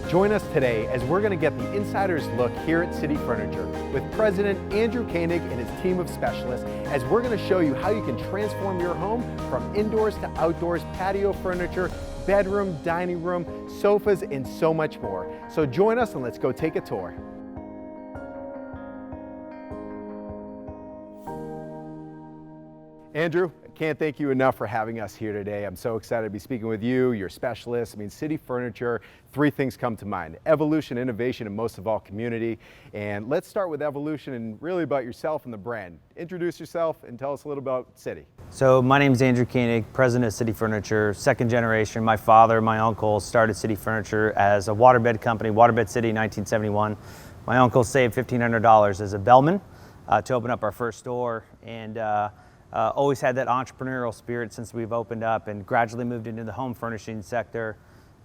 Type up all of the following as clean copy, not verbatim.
Join us today as we're going to get the insider's look here at City Furniture with President Andrew Koenig and his team of specialists, as we're going to show you how you can transform your home from indoors to outdoors, patio furniture, bedroom, dining room, sofas, and so much more. So join us and let's go take a tour. Andrew, I can't thank you enough for having us here today. I'm so excited to be speaking with you, your specialists. I mean, City Furniture, three things come to mind: evolution, innovation, and most of all, community. And let's start with evolution and really about yourself and the brand. Introduce yourself and tell us a little about City. So my name is Andrew Koenig, president of City Furniture, second generation. My father, my uncle started City Furniture as a waterbed company, Waterbed City, 1971. My uncle saved $1,500 as a bellman to open up our first store, and always had that entrepreneurial spirit since we've opened up, and gradually moved into the home furnishing sector.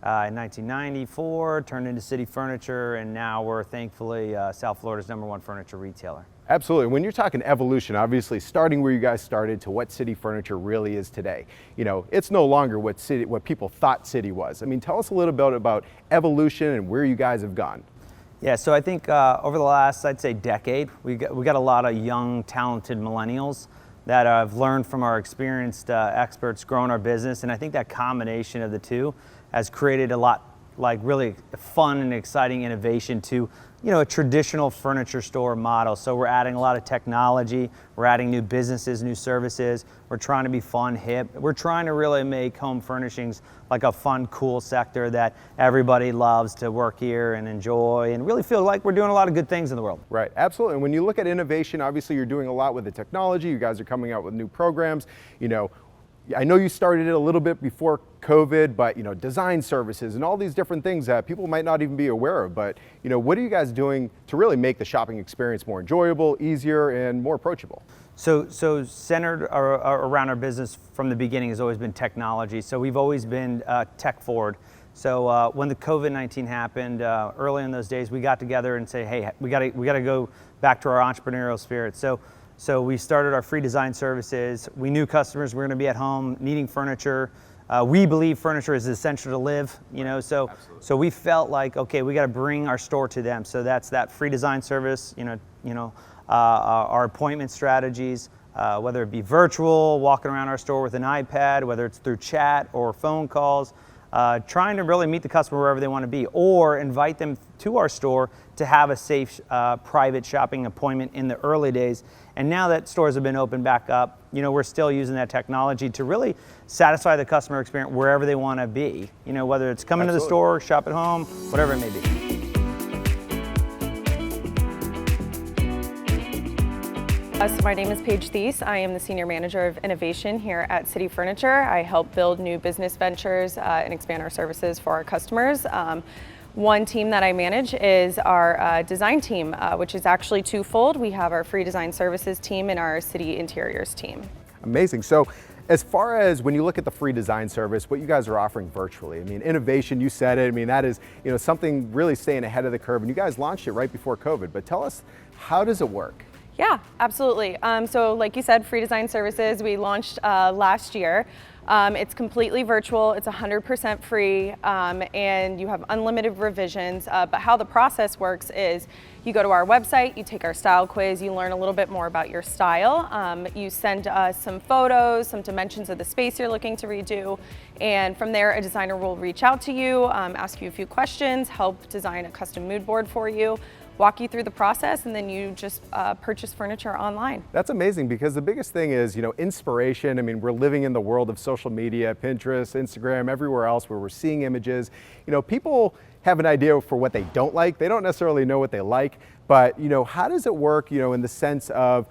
In 1994, turned into City Furniture, and now we're thankfully South Florida's #1 furniture retailer. Absolutely. When you're talking evolution, obviously starting where you guys started to what City Furniture really is today, you know, it's no longer what people thought City was. I mean, tell us a little bit about evolution and where you guys have gone. Yeah, so I think over the last, I'd say, decade, we got a lot of young, talented millennials that have learned from our experienced experts growing our business, and I think that combination of the two has created a lot, like, really fun and exciting innovation to, you know, a traditional furniture store model. So we're adding a lot of technology, we're adding new businesses, new services, we're trying to be fun, hip. We're trying to really make home furnishings like a fun, cool sector that everybody loves to work here and enjoy, and really feel like we're doing a lot of good things in the world. Right, absolutely. And when you look at innovation, obviously you're doing a lot with the technology. You guys are coming out with new programs. You know, I know you started it a little bit before COVID, but, you know, design services and all these different things that people might not even be aware of. But, you know, what are you guys doing to really make the shopping experience more enjoyable, easier, and more approachable? So centered around our business from the beginning has always been technology. So we've always been tech forward. So when the COVID-19 happened, early in those days, we got together and say, hey, we gotta go back to our entrepreneurial spirit. So we started our free design services. We knew customers were going to be at home needing furniture. We believe furniture is essential to live, you know, so we felt like, okay, we got to bring our store to them. So that's that free design service, our appointment strategies, whether it be virtual, walking around our store with an iPad, whether it's through chat or phone calls, trying to really meet the customer wherever they want to be, or invite them to our store to have a safe, private shopping appointment in the early days. And now that stores have been opened back up, you know, we're still using that technology to really satisfy the customer experience wherever they want to be. You know, whether it's coming to the store, shop at home, whatever it may be. So my name is Paige. I am the Senior Manager of Innovation here at City Furniture. I help build new business ventures and expand our services for our customers. One team that I manage is our design team, which is actually twofold. We have our free design services team and our city interiors team. Amazing. So as far as when you look at the free design service, what you guys are offering virtually, I mean, innovation, you said it, I mean, that is, you know, something really staying ahead of the curve, and you guys launched it right before COVID, but tell us, how does it work? Yeah, absolutely. So like you said, free design services, we launched last year. It's completely virtual, it's 100% free, and you have unlimited revisions, but how the process works is you go to our website, you take our style quiz, you learn a little bit more about your style, you send us some photos, some dimensions of the space you're looking to redo, and from there a designer will reach out to you, ask you a few questions, help design a custom mood board for you, walk you through the process, and then you just purchase furniture online. That's amazing, because the biggest thing is, you know, inspiration. I mean, we're living in the world of social media, Pinterest, Instagram, everywhere else where we're seeing images. You know, people have an idea for what they don't like. They don't necessarily know what they like, but, you know, how does it work, you know, in the sense of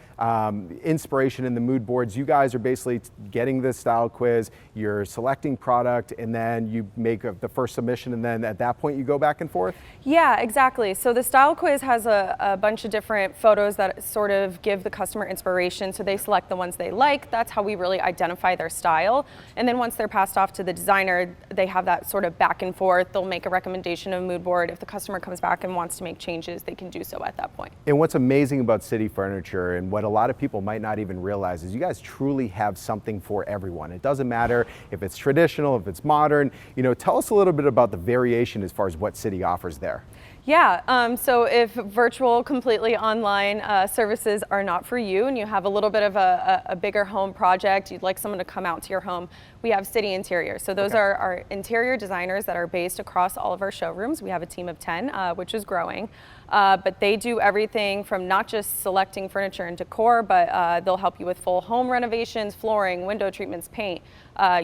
inspiration in the mood boards? You guys are basically getting this style quiz, you're selecting product, and then you make the first submission, and then at that point you go back and forth? Yeah, exactly. So the style quiz has a bunch of different photos that sort of give the customer inspiration. So they select the ones they like. That's how we really identify their style. And then once they're passed off to the designer, they have that sort of back and forth. They'll make a recommendation of mood board. If the customer comes back and wants to make changes, they can do so at that point. And what's amazing about City Furniture and what a lot of people might not even realize is you guys truly have something for everyone. It doesn't matter if it's traditional, if it's modern. Tell us a little bit about the variation as far as what City offers there. Yeah, so if virtual, completely online services are not for you and you have a little bit of a bigger home project, you'd like someone to come out to your home, we have City Interiors. So those are our interior designers that are based across all of our showrooms. We have a team of 10, which is growing. But they do everything from not just selecting furniture and decor, but they'll help you with full home renovations, flooring, window treatments, paint,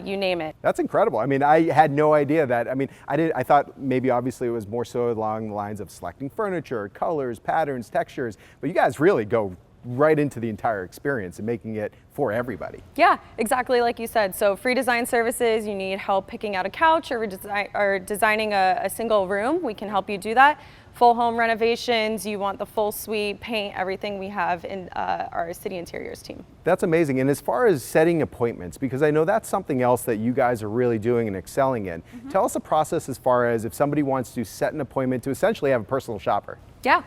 you name it. That's incredible. I mean, I had no idea that. I mean, I thought maybe obviously it was more so along the lines of selecting furniture, colors, patterns, textures, but you guys really go right into the entire experience and making it for everybody. Yeah, exactly like you said. So free design services, you need help picking out a couch or designing a single room, we can help you do that. Full home renovations, you want the full suite, paint, everything we have in our City Interiors team. That's amazing. And as far as setting appointments, because I know that's something else that you guys are really doing and excelling in, tell us the process as far as if somebody wants to set an appointment to essentially have a personal shopper. Yeah.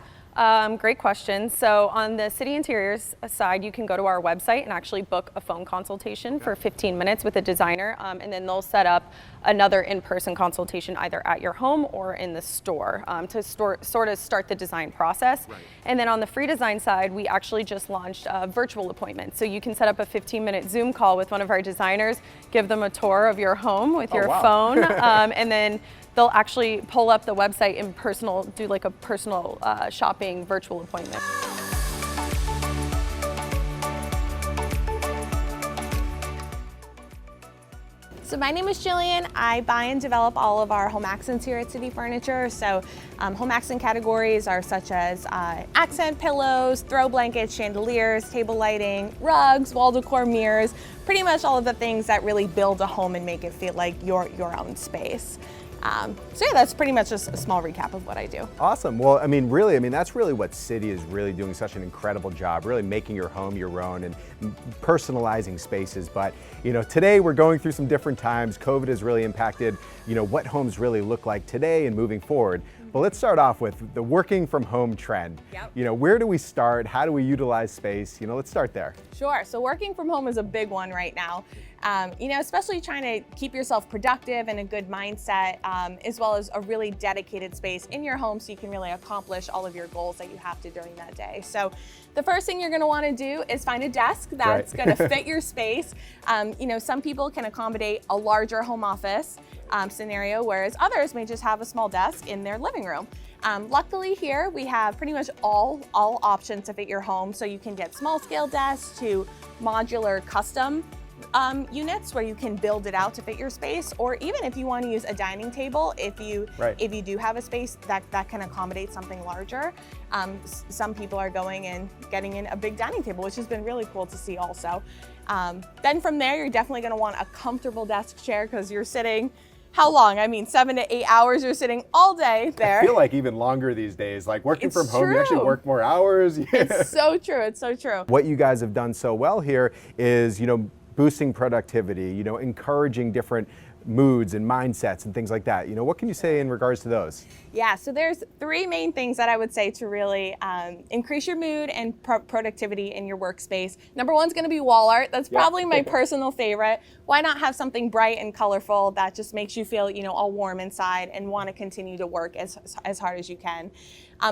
Great question. So on the City Interiors side, you can go to our website and actually book a phone consultation for 15 minutes with a designer, and then they'll set up another in-person consultation either at your home or in the store to sort of start the design process. Right. And then on the free design side, we actually just launched a virtual appointment. So you can set up a 15-minute Zoom call with one of our designers, give them a tour of your home with your phone, and then they'll actually pull up the website and do like a personal shopping virtual appointment. So my name is Jillian. I buy and develop all of our home accents here at City Furniture. So home accent categories are such as accent pillows, throw blankets, chandeliers, table lighting, rugs, wall decor, mirrors, pretty much all of the things that really build a home and make it feel like your own space. So yeah, that's pretty much just a small recap of what I do. Awesome. Well, I mean, really, that's really what City is really doing such an incredible job, really making your home your own and personalizing spaces. But, today we're going through some different times. COVID has really impacted, what homes really look like today and moving forward. But let's start off with the working from home trend. Yep. Where do we start? How do we utilize space? Let's start there. Sure. So working from home is a big one right now. Especially trying to keep yourself productive and a good mindset, as well as a really dedicated space in your home so you can really accomplish all of your goals that you have to during that day. So the first thing you're going to want to do is find a desk that's going to fit your space. Some people can accommodate a larger home office scenario, whereas others may just have a small desk in their living room. Luckily here, we have pretty much all options to fit your home. So you can get small scale desks to modular custom units where you can build it out to fit your space, or even if you want to use a dining table, if you do have a space that can accommodate something larger. Some people are going and getting in a big dining table, which has been really cool to see also. Then from there, you're definitely going to want a comfortable desk chair because you're sitting, how long? 7 to 8 hours, you're sitting all day there. I feel like even longer these days, like working from home, you actually work more hours. It's so true, it's so true. What you guys have done so well here is, boosting productivity, encouraging different moods and mindsets and things like that. What can you say in regards to those? Yeah, so there's three main things that I would say to really increase your mood and productivity in your workspace. Number one's gonna be wall art. That's probably my personal favorite. Why not have something bright and colorful that just makes you feel, all warm inside and want to continue to work as hard as you can.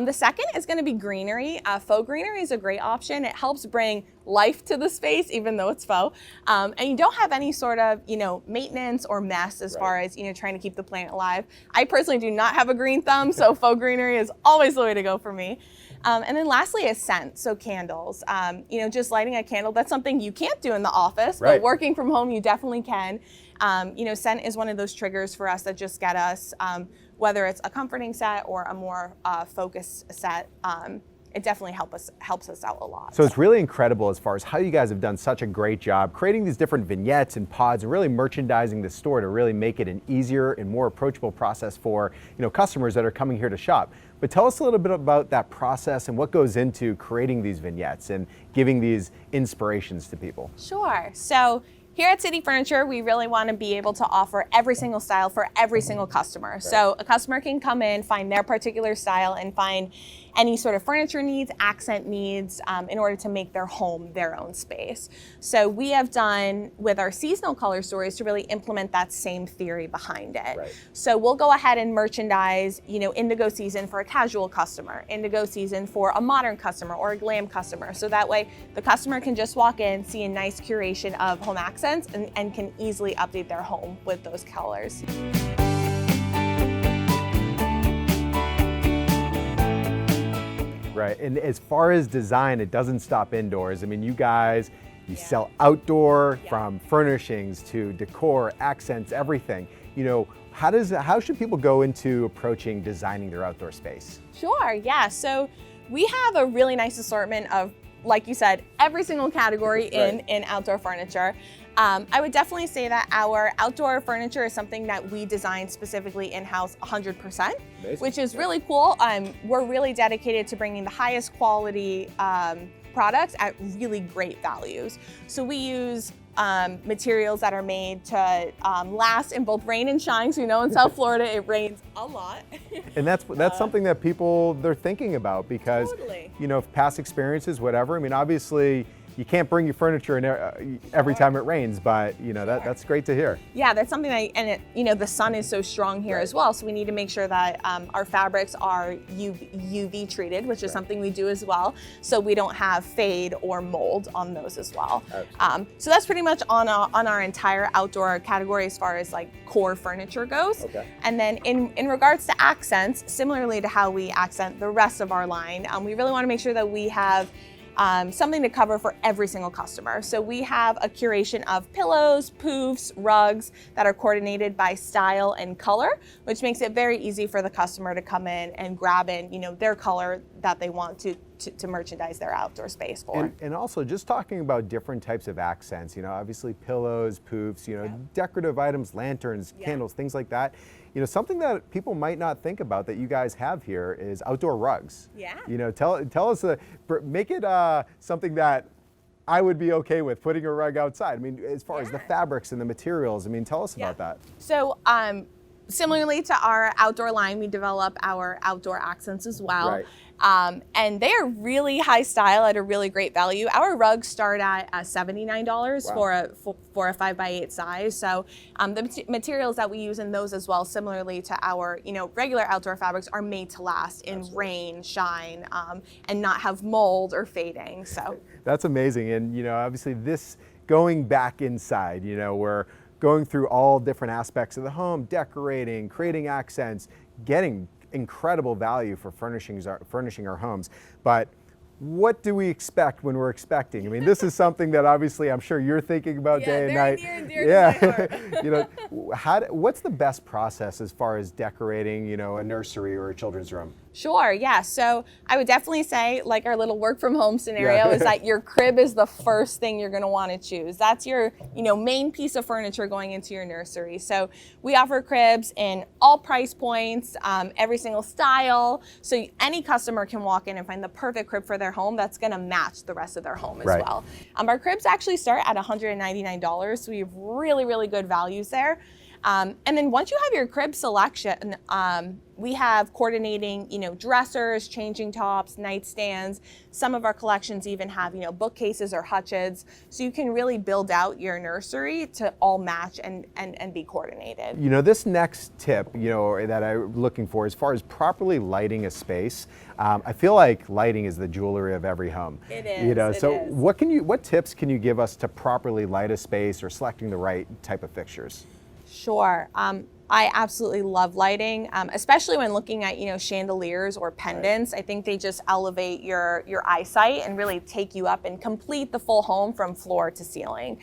The second is going to be greenery. Faux greenery is a great option. It helps bring life to the space, even though it's faux. And you don't have any sort of, maintenance or mess as far as, trying to keep the plant alive. I personally do not have a green thumb, so faux greenery is always the way to go for me. And then lastly is scent, so candles. Just lighting a candle, that's something you can't do in the office, but working from home, you definitely can. Scent is one of those triggers for us that just get us, whether it's a comforting set or a more focused set, it definitely helps us out a lot. So it's really incredible as far as how you guys have done such a great job creating these different vignettes and pods and really merchandising the store to really make it an easier and more approachable process for customers that are coming here to shop. But tell us a little bit about that process and what goes into creating these vignettes and giving these inspirations to people. Sure. So here at City Furniture, we really want to be able to offer every single style for every single customer. So a customer can come in, find their particular style, and find any sort of furniture needs, accent needs, in order to make their home their own space. So we have done with our seasonal color stories to really implement that same theory behind it. Right. So we'll go ahead and merchandise, indigo season for a casual customer, indigo season for a modern customer or a glam customer. So that way the customer can just walk in, see a nice curation of home accents, and can easily update their home with those colors. Right, and as far as design, it doesn't stop indoors. I mean, you guys, you sell outdoor, from furnishings to decor, accents, everything. How should people go into approaching designing their outdoor space? Sure, yeah. So we have a really nice assortment of, like you said, every single category in outdoor furniture. I would definitely say that our outdoor furniture is something that we design specifically in-house 100%, which is really cool. We're really dedicated to bringing the highest quality products at really great values. So we use materials that are made to last in both rain and shine. So in South Florida, it rains a lot. And that's something that they're thinking about because, past experiences, whatever. I mean, obviously, you can't bring your furniture in every time it rains, but that's great to hear. Yeah, that's something the sun is so strong here as well, so we need to make sure that our fabrics are UV treated, which is something we do as well, so we don't have fade or mold on those as well. So that's pretty much on our entire outdoor category as far as like core furniture goes. And then in regards to accents, similarly to how we accent the rest of our line, we really want to make sure that we have something to cover for every single customer. So we have a curation of pillows, poofs, rugs that are coordinated by style and color, which makes it very easy for the customer to come in and grab in, their color that they want to merchandise their outdoor space for. And also just talking about different types of accents, obviously pillows, poofs, decorative items, lanterns, candles, things like that. Something that people might not think about that you guys have here is outdoor rugs. Yeah. Tell us, make it something that I would be okay with, putting a rug outside. I mean, as far as the fabrics and the materials, tell us about that. So, similarly to our outdoor line, we develop our outdoor accents as well. And they are really high style at a really great value. Our rugs start at $79 for a 5x8 size. So the materials that we use in those as well, similarly to our regular outdoor fabrics, are made to last in rain, shine, and not have mold or fading. So that's amazing. And obviously this going back inside, we're going through all different aspects of the home, decorating, creating accents, getting incredible value for furnishing our homes. But what do we expect when we're expecting? I mean, this is something that obviously I'm sure you're thinking about day and night. Near and dear to my heart. What's the best process as far as decorating, a nursery or a children's room? Sure, yeah. So I would definitely say, like our little work from home scenario, is that your crib is the first thing you're going to want to choose. That's your, main piece of furniture going into your nursery. So we offer cribs in all price points, every single style. So any customer can walk in and find the perfect crib for their home that's going to match the rest of their home as well. Our cribs actually start at $199, so we have really, really good values there. And then once you have your crib selection, we have coordinating, dressers, changing tops, nightstands. Some of our collections even have, bookcases or hutches. So you can really build out your nursery to all match and be coordinated. This next tip, that I'm looking for as far as properly lighting a space, I feel like lighting is the jewelry of every home. It is. What tips can you give us to properly light a space or selecting the right type of fixtures? Sure. I absolutely love lighting, especially when looking at chandeliers or pendants. I think they just elevate your eyesight and really take you up and complete the full home from floor to ceiling.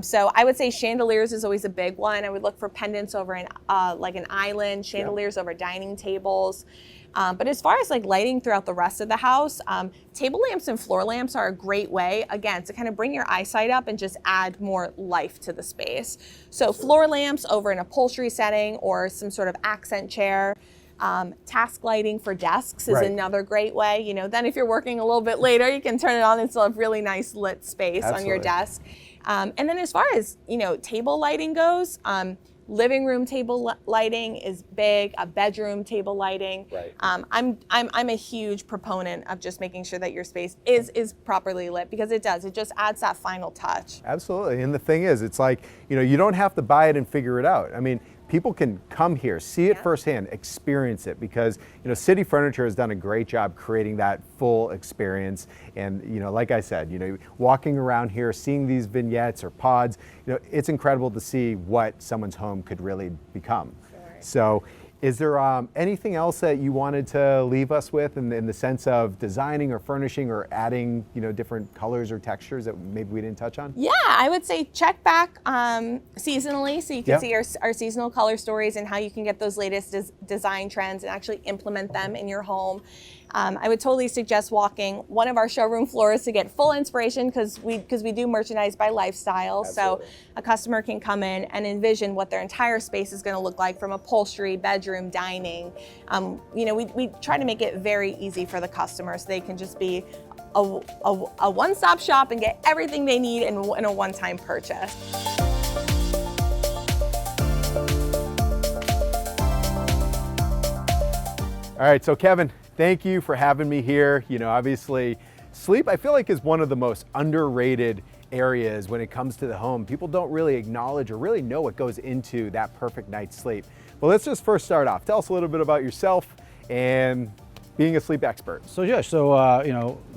So I would say chandeliers is always a big one. I would look for pendants over like an island, chandeliers over dining tables. But as far as like lighting throughout the rest of the house, table lamps and floor lamps are a great way, again, to kind of bring your eyesight up and just add more life to the space. So floor lamps over an upholstery setting or some sort of accent chair. Task lighting for desks is another great way. Then if you're working a little bit later, you can turn it on and still have really nice lit space on your desk. And then as far as, table lighting goes, Living room table lighting is big, a bedroom table lighting. Right. I'm a huge proponent of just making sure that your space is properly lit, because it just adds that final touch. Absolutely. And the thing is, it's like, you don't have to buy it and figure it out. I mean, people can come here, see it firsthand, experience it, because City Furniture has done a great job creating that full experience. And like I said, walking around here, seeing these vignettes or pods, it's incredible to see what someone's home could really become. Sure. So is there anything else that you wanted to leave us with in the sense of designing or furnishing or adding different colors or textures that maybe we didn't touch on? Yeah, I would say check back seasonally, so you can see our seasonal color stories and how you can get those latest design trends and actually implement them in your home. I would totally suggest walking one of our showroom floors to get full inspiration, because we do merchandise by lifestyle. Absolutely. So a customer can come in and envision what their entire space is going to look like, from upholstery, bedroom, dining. We try to make it very easy for the customer, so they can just be a one-stop shop and get everything they need in a one-time purchase. All right, so Kevin, thank you for having me here. Obviously, sleep, I feel like, is one of the most underrated areas when it comes to the home. People don't really acknowledge or really know what goes into that perfect night's sleep. But let's just first start off. Tell us a little bit about yourself and being a sleep expert. So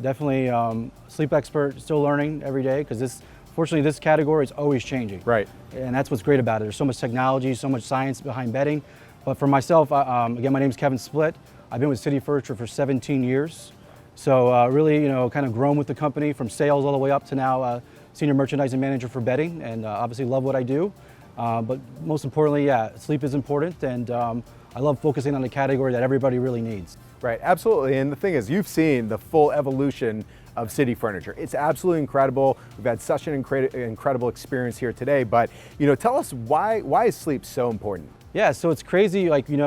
definitely sleep expert, still learning every day, because fortunately this category is always changing. Right. And that's what's great about it. There's so much technology, so much science behind bedding. But for myself, again, my name is Kevin Splitt. I've been with City Furniture for 17 years. So really, kind of grown with the company from sales all the way up to now senior merchandising manager for bedding, and obviously love what I do. But most importantly, sleep is important, and I love focusing on the category that everybody really needs. Right, absolutely. And the thing is, you've seen the full evolution of City Furniture. It's absolutely incredible. We've had such an incredible experience here today. But tell us why is sleep so important? Yeah, so it's crazy. Like when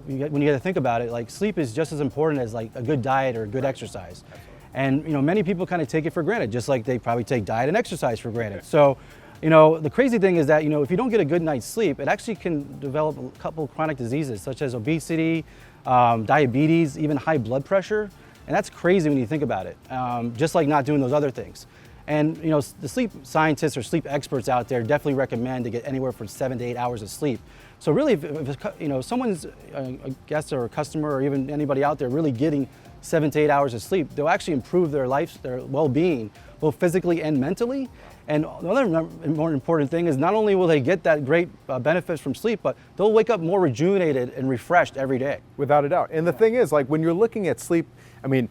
you get to think about it, like sleep is just as important as like a good diet or a good exercise. And many people kind of take it for granted, just like they probably take diet and exercise for granted. So the crazy thing is that if you don't get a good night's sleep, it actually can develop a couple of chronic diseases such as obesity, diabetes, even high blood pressure. And that's crazy when you think about it, just like not doing those other things. And the sleep scientists or sleep experts out there definitely recommend to get anywhere from 7 to 8 hours of sleep. So really, if someone's a guest or a customer or even anybody out there really getting 7 to 8 hours of sleep, they'll actually improve their well-being, both physically and mentally. And another more important thing is not only will they get that great benefits from sleep, but they'll wake up more rejuvenated and refreshed every day. Without a doubt. And the thing is, like, when you're looking at sleep, I mean,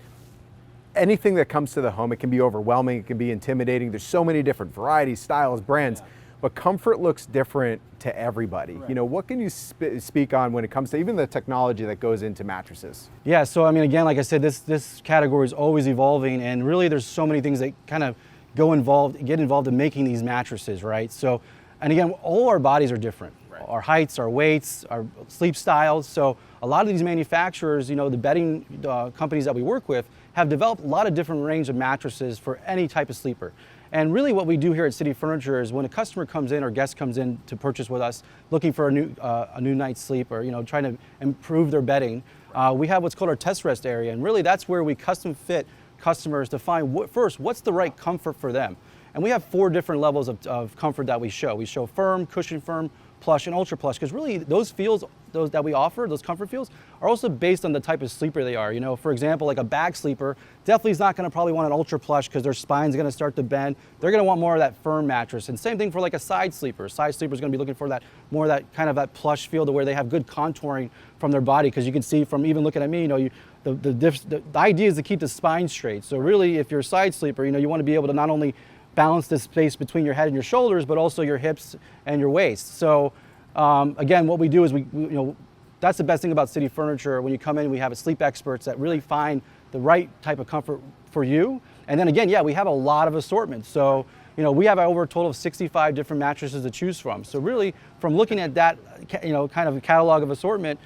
anything that comes to the home, it can be overwhelming, it can be intimidating. There's so many different varieties, styles, brands, but comfort looks different to everybody. Right. What can you speak on when it comes to even the technology that goes into mattresses? Yeah, so I mean, again, like I said, this category is always evolving, and really there's so many things that kind of get involved in making these mattresses, right? So, and again, all our bodies are different. Right. Our heights, our weights, our sleep styles. So a lot of these manufacturers, the bedding companies that we work with, have developed a lot of different range of mattresses for any type of sleeper. And really what we do here at City Furniture is when a customer comes in or guest comes in to purchase with us, looking for a new night's sleep or trying to improve their bedding, we have what's called our test rest area. And really that's where we custom fit customers to find what's the right comfort for them. And we have 4 different levels of comfort that we show. We show firm, cushion firm, plush, and ultra plush, because really those feels, those that we offer, those comfort feels, are also based on the type of sleeper they are. For example, like a bag sleeper definitely is not going to probably want an ultra plush because their spine's going to start to bend. They're going to want more of that firm mattress. And same thing for like a side sleeper. Side sleeper is going to be looking for that more of that kind of that plush feel to where they have good contouring from their body, because you can see from even looking at me, the idea is to keep the spine straight. So really, if you're a side sleeper, you want to be able to not only balance the space between your head and your shoulders, but also your hips and your waist. So again, what we do is we that's the best thing about City Furniture. When you come in, we have sleep experts that really find the right type of comfort for you. And then again, we have a lot of assortment. So we have over a total of 65 different mattresses to choose from. So really, from looking at that kind of a catalog of assortment,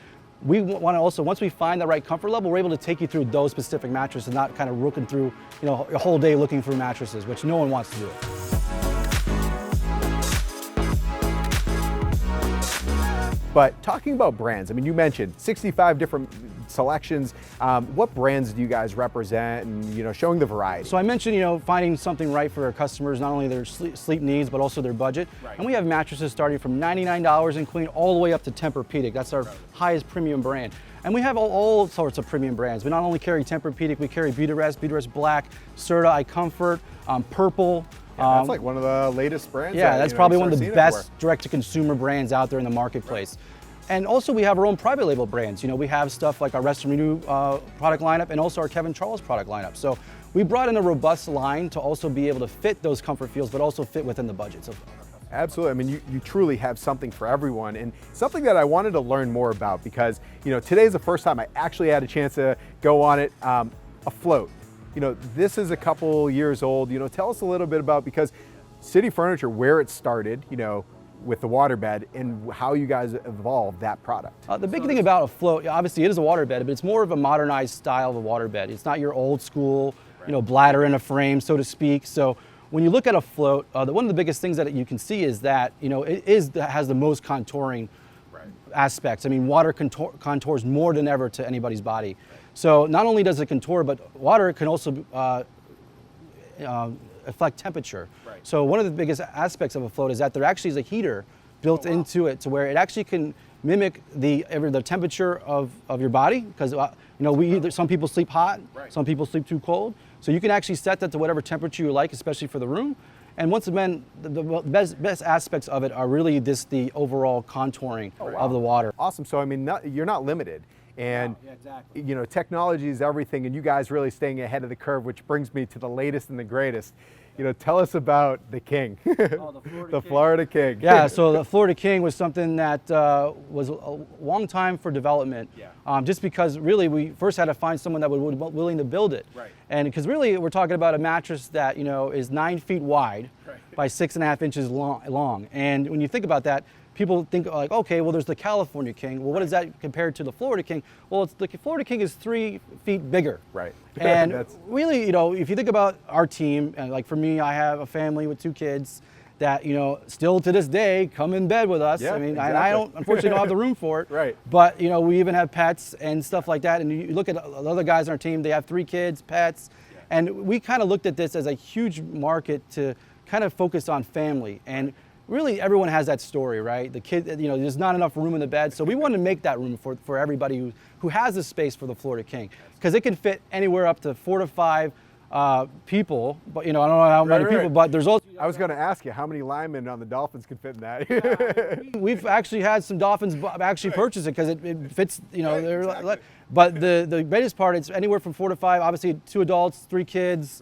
we want to also, once we find the right comfort level, we're able to take you through those specific mattresses, not kind of looking through, a whole day looking through mattresses, which no one wants to do. But talking about brands, I mean, you mentioned 65 different selections. What brands do you guys represent, and showing the variety? So I mentioned, finding something right for our customers, not only their sleep needs, but also their budget. Right. And we have mattresses starting from $99 in queen all the way up to Tempur-Pedic. That's our highest premium brand. And we have all sorts of premium brands. We not only carry Tempur-Pedic, we carry Beautyrest Black, Serta, iComfort, Purple. Yeah, that's like one of the latest brands. Yeah, that's probably one of the best direct-to-consumer brands out there in the marketplace. And also we have our own private label brands. We have stuff like our Rest and Renew product lineup and also our Kevin Charles product lineup. So we brought in a robust line to also be able to fit those comfort feels, but also fit within the budget. So, absolutely. I mean, you truly have something for everyone, and something that I wanted to learn more about because, today's the first time I actually had a chance to go on it. AFLOAT. This is a couple years old. Tell us a little bit about, because City Furniture, where it started, with the waterbed, and how you guys evolved that product. The big thing about AFLOAT, obviously it is a waterbed, but it's more of a modernized style of a waterbed. It's not your old school, bladder in a frame, so to speak. So when you look at AFLOAT, one of the biggest things that you can see is that, it has the most contouring aspects. I mean, water contours more than ever to anybody's body. So not only does it contour, but water can also affect temperature. Right. So one of the biggest aspects of AFLOAT is that there actually is a heater built into it to where it actually can mimic the temperature of your body, because some people sleep hot, some people sleep too cold. So you can actually set that to whatever temperature you like, especially for the room. And once again, the best aspects of it are really the overall contouring of the water. Awesome. So I mean, you're not limited. And exactly. Technology is everything, and you guys really staying ahead of the curve, which brings me to the latest and the greatest. Tell us about the King, the Florida King. Yeah, so the Florida King was something that was a long time for development. Yeah. Just because really we first had to find someone that would be willing to build it. Right. And because really we're talking about a mattress that is 9 feet wide by 6.5 inches long. And when you think about that, people think like, okay, well, there's the California King. Well, what is that compared to the Florida King? Well, the Florida King is 3 feet bigger. Right. And really, if you think about our team, and like for me, I have a family with 2 kids that, still to this day come in bed with us. Yeah, I mean, exactly. I unfortunately don't have the room for it. Right. But, we even have pets and stuff like that. And you look at other guys on our team, they have 3 kids, pets. Yeah. And we kind of looked at this as a huge market to kind of focus on family. And really everyone has that story, right? The kid, there's not enough room in the bed. So we wanted to make that room for everybody who has the space for the Florida King, because it can fit anywhere up to 4 to 5 people, but I don't know how many people, but there's also. I was going to ask you how many linemen on the Dolphins can fit in that. We've actually had some Dolphins actually purchase it because it fits, exactly. But the greatest part, it's anywhere from 4 to 5, obviously 2 adults, 3 kids,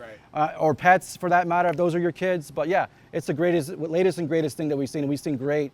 or pets for that matter, if those are your kids. But yeah, it's the latest and greatest thing that we've seen, and we've seen great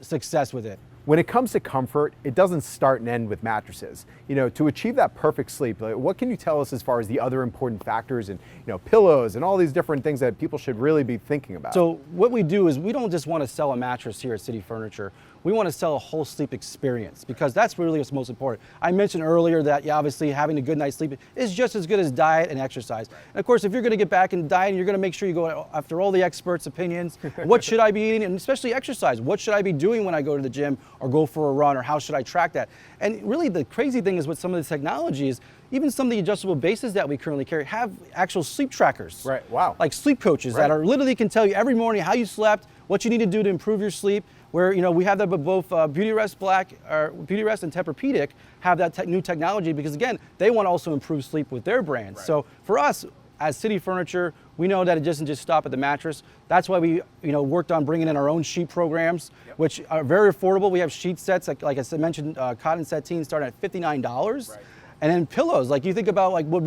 success with it. When it comes to comfort, it doesn't start and end with mattresses. To achieve that perfect sleep, what can you tell us as far as the other important factors and, pillows and all these different things that people should really be thinking about? So what we do is we don't just want to sell a mattress here at City Furniture. We want to sell a whole sleep experience, because that's really what's most important. I mentioned earlier that obviously having a good night's sleep is just as good as diet and exercise. And of course, if you're going to get back in diet, you're going to make sure you go after all the experts' opinions. What should I be eating? And especially exercise. What should I be doing when I go to the gym or go for a run, or how should I track that? And really the crazy thing is with some of the technology is even some of the adjustable bases that we currently carry have actual sleep trackers. Right, wow. Like sleep coaches that are literally can tell you every morning how you slept, what you need to do to improve your sleep. Where we have that, but both Beautyrest Black, or Beautyrest and Tempur-Pedic have that new technology, because again, they want to also improve sleep with their brands. So for us, as City Furniture, we know that it doesn't just stop at the mattress. That's why we worked on bringing in our own sheet programs, which are very affordable. We have sheet sets, like I mentioned, cotton sateen starting at $59. And then pillows, like you think about like what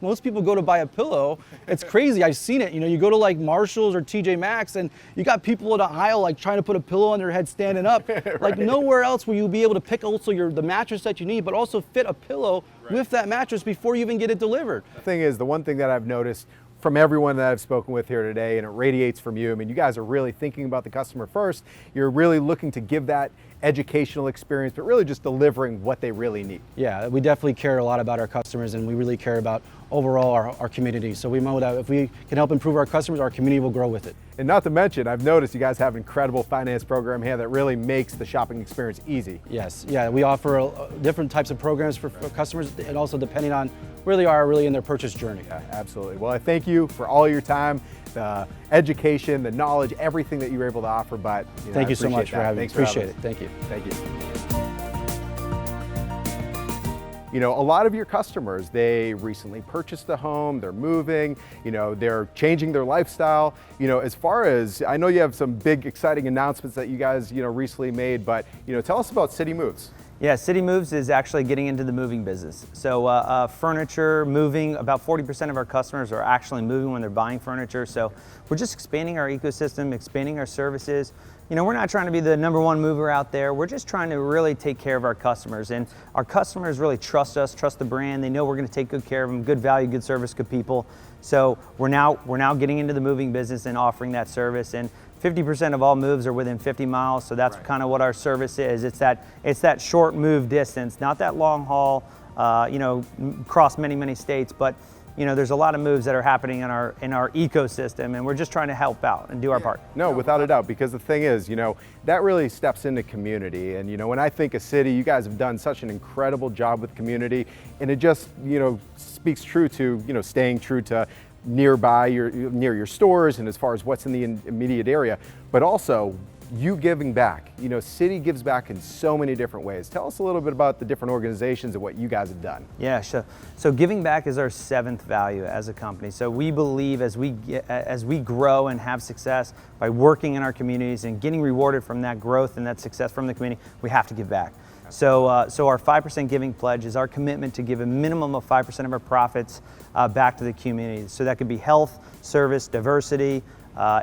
most people go to buy a pillow, it's crazy. I've seen it. You go to like Marshalls or TJ Maxx and you got people in an aisle like trying to put a pillow on their head standing up. Like nowhere else will you be able to pick also the mattress that you need, but also fit a pillow with that mattress before you even get it delivered. The thing is, the one thing that I've noticed from everyone that I've spoken with here today, and it radiates from you. I mean, you guys are really thinking about the customer first. You're really looking to give that educational experience, but really just delivering what they really need. Yeah, we definitely care a lot about our customers, and we really care about overall our community. So we know that if we can help improve our customers, our community will grow with it. And not to mention, I've noticed you guys have an incredible finance program here that really makes the shopping experience easy. Yes, yeah, we offer different types of programs for customers, and also depending on where they are really in their purchase journey. Yeah, absolutely. Well, I thank you for all your time, the education, the knowledge, everything that you were able to offer. But thank you so much for having me. Appreciate it. Thank you. Thank you. You know, a lot of your customers, they recently purchased a home, they're moving, you know, they're changing their lifestyle. You know, as far as, I know you have some big exciting announcements that you guys, you know, recently made, but, you know, tell us about City Moves. Yeah, City Moves is actually getting into the moving business. So furniture, moving, about 40% of our customers are actually moving when they're buying furniture. So we're just expanding our ecosystem, expanding our services. You know, we're not trying to be the #1 mover out there. We're just trying to really take care of our customers. And our customers really trust us, trust the brand. They know we're going to take good care of them, good value, good service, good people. So we're now getting into the moving business and offering that service. And 50% of all moves are within 50 miles, so that's kind of what our service is. It's that short move distance, not that long haul, you know, across many states, but you know, there's a lot of moves that are happening in our ecosystem, and we're just trying to help out and do our part. No, without a doubt, because the thing is, you know, that really steps into community. And you know, when I think of City, you guys have done such an incredible job with community, and it just, you know, speaks true to, you know, staying true to near your stores and as far as what's in the immediate area, but also you giving back. You know, City gives back in so many different ways. Tell us a little bit about the different organizations and what you guys have done. Yeah, sure. So giving back is our 7th value as a company. So we believe as we grow and have success by working in our communities and getting rewarded from that growth and that success from the community, we have to give back. So our 5% giving pledge is our commitment to give a minimum of 5% of our profits back to the community. So that could be health, service, diversity,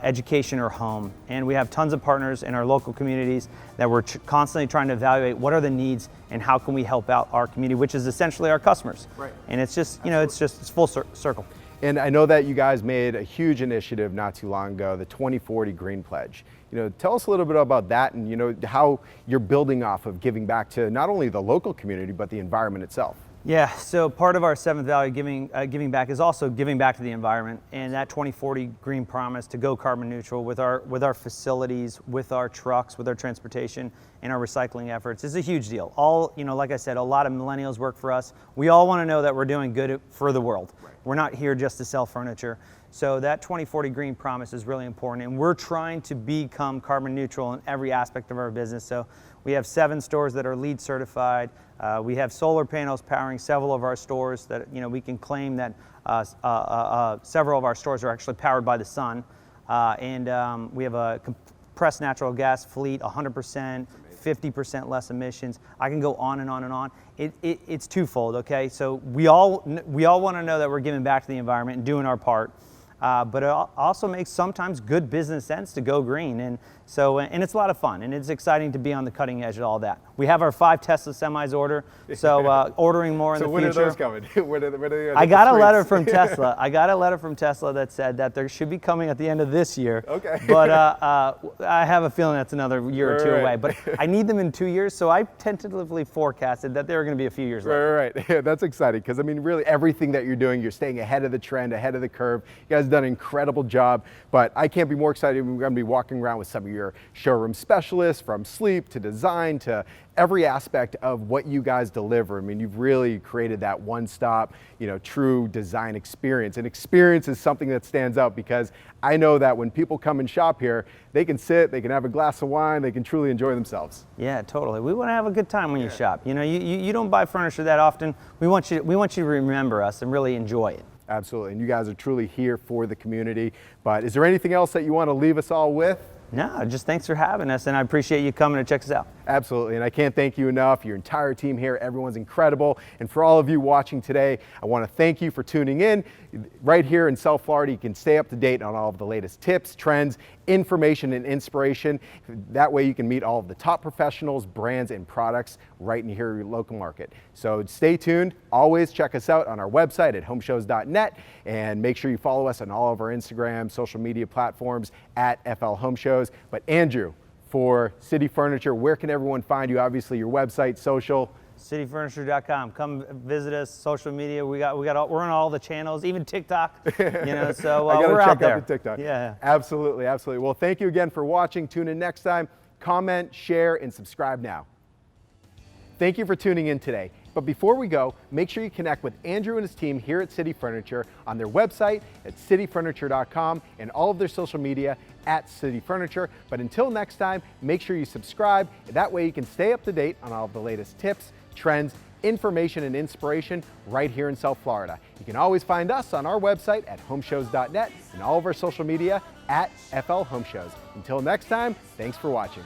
education, or home. And we have tons of partners in our local communities that we're constantly trying to evaluate what are the needs and how can we help out our community, which is essentially our customers. Right. And it's just, you know, it's full circle. And I know that you guys made a huge initiative not too long ago, the 2040 Green Pledge. You know, tell us a little bit about that and, you know, how you're building off of giving back to not only the local community, but the environment itself. Yeah, so part of our 7th value, giving back, is also giving back to the environment, and that 2040 Green Promise to go carbon neutral with our facilities, with our trucks, with our transportation, and our recycling efforts is a huge deal. All, you know, like I said, a lot of millennials work for us. We all want to know that we're doing good for the world. Right. We're not here just to sell furniture. So that 2040 Green Promise is really important, and we're trying to become carbon neutral in every aspect of our business. So we have 7 stores that are LEED certified. We have solar panels powering several of our stores that, you know, we can claim that several of our stores are actually powered by the sun. And we have a compressed natural gas fleet, 100%, 50% less emissions. I can go on and on and on. It's twofold, okay? So we all want to know that we're giving back to the environment and doing our part. But it also makes sometimes good business sense to go green, and it's a lot of fun, and it's exciting to be on the cutting edge of all that. We have our 5 Tesla semis order, so ordering more in the future. So when are those coming? when are they I got a letter from Tesla. I got a letter from Tesla that said that there should be coming at the end of this year. Okay. But I have a feeling that's another year or two away. But I need them in 2 years, so I tentatively forecasted that they were going to be a few years later. Right. Yeah, that's exciting because I mean, really, everything that you're doing, you're staying ahead of the trend, ahead of the curve. You guys done an incredible job, but I can't be more excited. We're going to be walking around with some of your showroom specialists, from sleep to design to every aspect of what you guys deliver. I mean, you've really created that one-stop, you know, true design experience. And experience is something that stands out because I know that when people come and shop here, they can sit, they can have a glass of wine, they can truly enjoy themselves. Yeah, totally. We want to have a good time when you shop. You know, you don't buy furniture that often. We want you to remember us and really enjoy it. Absolutely, and you guys are truly here for the community. But is there anything else that you want to leave us all with? No, just thanks for having us, and I appreciate you coming to check us out. Absolutely, and I can't thank you enough. Your entire team here, everyone's incredible. And for all of you watching today, I want to thank you for tuning in. Right here in South Florida, you can stay up to date on all of the latest tips, trends, information, and inspiration. That way you can meet all of the top professionals, brands, and products right in your local market. So stay tuned. Always check us out on our website at homeshows.net, and make sure you follow us on all of our Instagram, social media platforms at FL Home Shows. But Andrew, for City Furniture, where can everyone find you? Obviously, your website, social. cityfurniture.com. Come visit us. Social media. We're on all the channels, even TikTok. You know, so we're out there. Out the TikTok. Yeah. Absolutely, absolutely. Well, thank you again for watching. Tune in next time. Comment, share, and subscribe now. Thank you for tuning in today. But before we go, make sure you connect with Andrew and his team here at City Furniture on their website at cityfurniture.com and all of their social media at City Furniture. But until next time, make sure you subscribe. That way you can stay up to date on all of the latest tips, trends, information, and inspiration right here in South Florida. You can always find us on our website at homeshows.net and all of our social media at FL Home Shows. Until next time, thanks for watching.